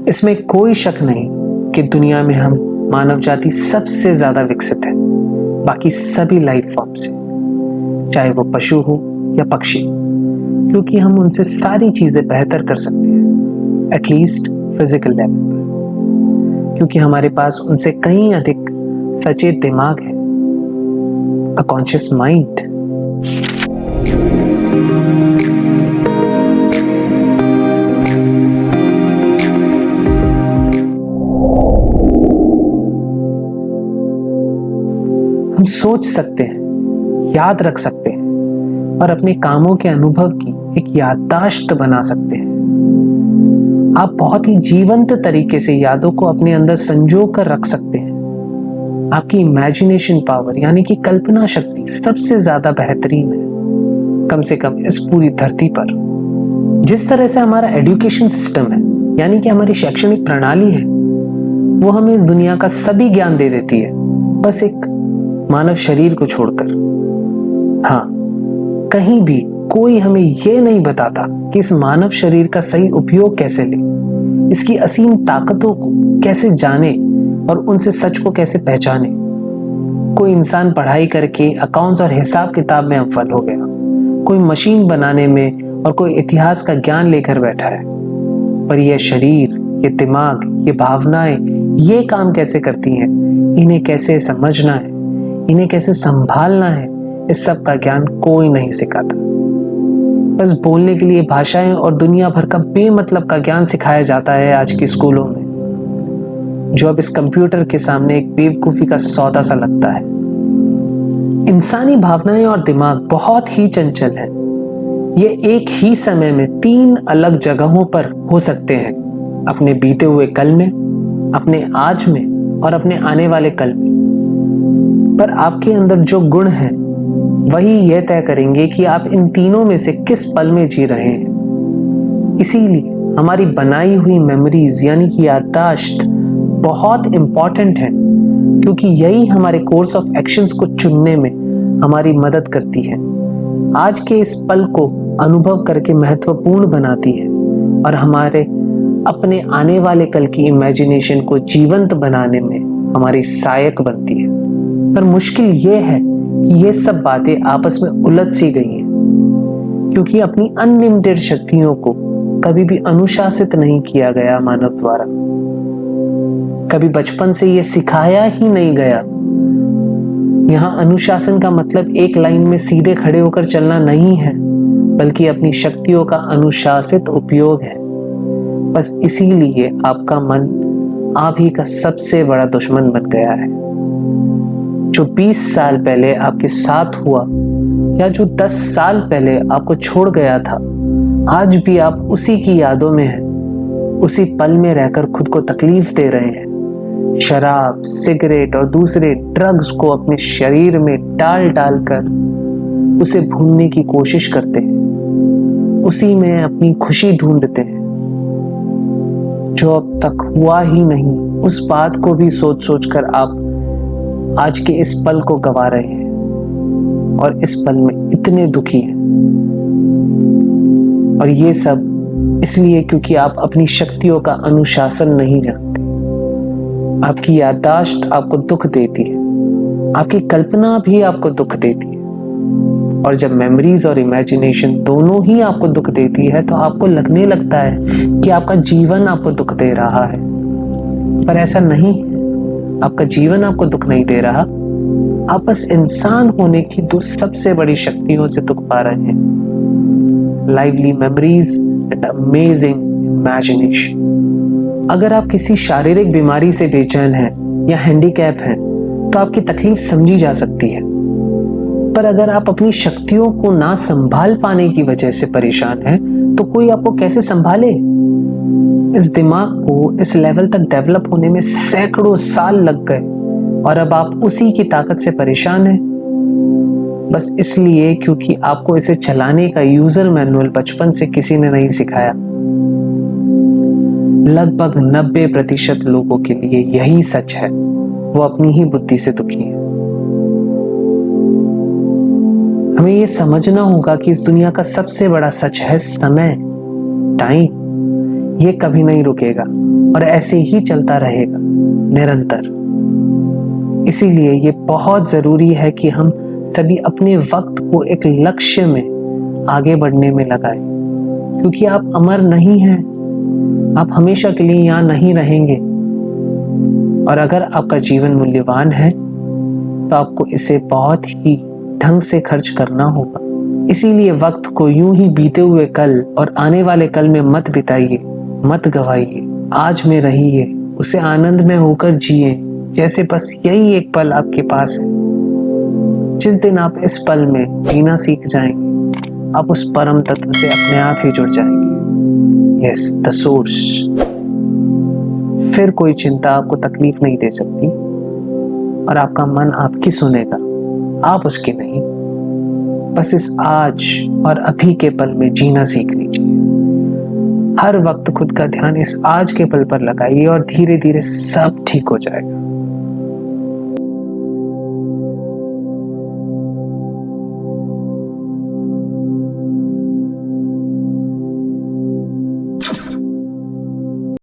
इसमें कोई शक नहीं कि दुनिया में हम मानव जाति सबसे ज्यादा विकसित है बाकी सभी लाइफ फॉर्म से, चाहे वो पशु हो या पक्षी, क्योंकि हम उनसे सारी चीजें बेहतर कर सकते हैं, एटलीस्ट फिजिकल लेवल पर, क्योंकि हमारे पास उनसे कहीं अधिक सचेत दिमाग है, अ कॉन्शियस माइंड। हम सोच सकते हैं, याद रख सकते हैं और अपने कामों के अनुभव की एक याददाश्त बना सकते हैं। आप बहुत ही जीवंत तरीके से यादों को अपने अंदर संजो कर रख सकते हैं। आपकी इमेजिनेशन पावर यानी कि कल्पना शक्ति सबसे ज्यादा बेहतरीन है, कम से कम इस पूरी धरती पर। जिस तरह से हमारा एजुकेशन सिस्टम है यानी कि हमारी शैक्षणिक प्रणाली है, वो हमें इस दुनिया का सभी ज्ञान दे देती है, बस एक मानव शरीर को छोड़कर। हाँ, कहीं भी कोई हमें यह नहीं बताता कि इस मानव शरीर का सही उपयोग कैसे ले, इसकी असीम ताकतों को कैसे जाने और उनसे सच को कैसे पहचाने। कोई इंसान पढ़ाई करके अकाउंट्स और हिसाब किताब में अव्वल हो गया, कोई मशीन बनाने में और कोई इतिहास का ज्ञान लेकर बैठा है, पर यह शरीर, ये दिमाग, ये भावनाएं, ये काम कैसे करती हैं, इन्हें कैसे समझना है, इन्हें कैसे संभालना है, इस सब का ज्ञान कोई नहीं सिखाता। बस बोलने के लिए भाषाएं और दुनिया भर का बेमतलब का ज्ञान सिखाया जाता है आज के स्कूलों में, जो अब इस कंप्यूटर के सामने एक बेवकूफी का सौदा सा लगता है। इंसानी भावनाएं और दिमाग बहुत ही चंचल है। ये एक ही समय में 3 अलग जगहों पर हो सकते हैं, अपने बीते हुए कल में, अपने आज में और अपने आने वाले कल में। पर आपके अंदर जो गुण हैं वही यह तय करेंगे कि आप इन तीनों में से किस पल में जी रहे हैं। इसीलिए हमारी बनाई हुई मेमोरीज यानी कि याददाश्त बहुत इंपॉर्टेंट है, क्योंकि यही हमारे कोर्स ऑफ एक्शंस को चुनने में हमारी मदद करती है, आज के इस पल को अनुभव करके महत्वपूर्ण बनाती है और हमारे अपने आने वाले कल की इमेजिनेशन को जीवंत बनाने में हमारी सहायक बनती है। पर मुश्किल ये है कि ये सब बातें आपस में उलझ सी गई हैं, क्योंकि अपनी अनलिमिटेड शक्तियों को कभी भी अनुशासित नहीं किया गया मानव द्वारा। कभी बचपन से ये सिखाया ही नहीं गया। यहाँ अनुशासन का मतलब एक लाइन में सीधे खड़े होकर चलना नहीं है, बल्कि अपनी शक्तियों का अनुशासित उपयोग है। बस इसीलिए आपका मन आप ही का सबसे बड़ा दुश्मन बन गया है। जो 20 साल पहले आपके साथ हुआ या जो 10 साल पहले आपको छोड़ गया था, आज भी आप उसी की यादों में हैं, उसी पल में रहकर खुद को तकलीफ दे रहे हैं। शराब, सिगरेट और दूसरे ड्रग्स को अपने शरीर में डाल कर उसे भूलने की कोशिश करते हैं, उसी में अपनी खुशी ढूंढते हैं। जो अब तक हुआ ही नहीं, उस बात को भी सोच सोच कर आप आज के इस पल को गवा रहे हैं और इस पल में इतने दुखी हैं। और ये सब इसलिए क्योंकि आप अपनी शक्तियों का अनुशासन नहीं जानते। आपकी याददाश्त आपको दुख देती है, आपकी कल्पना भी आपको दुख देती है। और जब मेमोरीज और इमेजिनेशन दोनों ही आपको दुख देती है, तो आपको लगने लगता है कि आपका जीवन आपको दुख दे रहा है। पर ऐसा नहीं है, आपका जीवन आपको दुख नहीं दे रहा। आप बस इंसान होने की 2 सबसे बड़ी शक्तियों से दुख पा रहे हैं, lively memories and amazing imagination. अगर आप किसी शारीरिक बीमारी से बेचैन हैं या हैंडीकैप हैं, तो आपकी तकलीफ समझी जा सकती है। पर अगर आप अपनी शक्तियों को ना संभाल पाने की वजह से परेशान हैं, तो कोई आपको कैसे संभाले? इस दिमाग को इस लेवल तक डेवलप होने में सैकड़ों साल लग गए और अब आप उसी की ताकत से परेशान हैं, बस इसलिए क्योंकि आपको इसे चलाने का यूजर मैनुअल बचपन से किसी ने नहीं सिखाया। लगभग 90% लोगों के लिए यही सच है, वो अपनी ही बुद्धि से दुखी है। हमें ये समझना होगा कि इस दुनिया का सबसे बड़ा सच है समय, टाइम। ये कभी नहीं रुकेगा और ऐसे ही चलता रहेगा निरंतर। इसीलिए ये बहुत जरूरी है कि हम सभी अपने वक्त को एक लक्ष्य में आगे बढ़ने में लगाएं, क्योंकि आप अमर नहीं हैं, आप हमेशा के लिए यहाँ नहीं रहेंगे। और अगर आपका जीवन मूल्यवान है तो आपको इसे बहुत ही ढंग से खर्च करना होगा। इसीलिए वक्त को यूं ही बीते हुए कल और आने वाले कल में मत बिताइए, मत गवाइए। आज में रहिए, उसे आनंद में होकर जिए, जैसे बस यही एक पल आपके पास है। जिस दिन आप इस पल में जीना सीख जाएंगे, आप उस परम तत्व से अपने आप ही जुड़ जाएंगे। Yes, the source. फिर कोई चिंता आपको तकलीफ नहीं दे सकती और आपका मन आपकी सुनेगा, आप उसकी नहीं। बस इस आज और अभी के पल में जीना सीख लीजिए। हर वक्त खुद का ध्यान इस आज के पल पर लगाइए और धीरे धीरे सब ठीक हो जाएगा।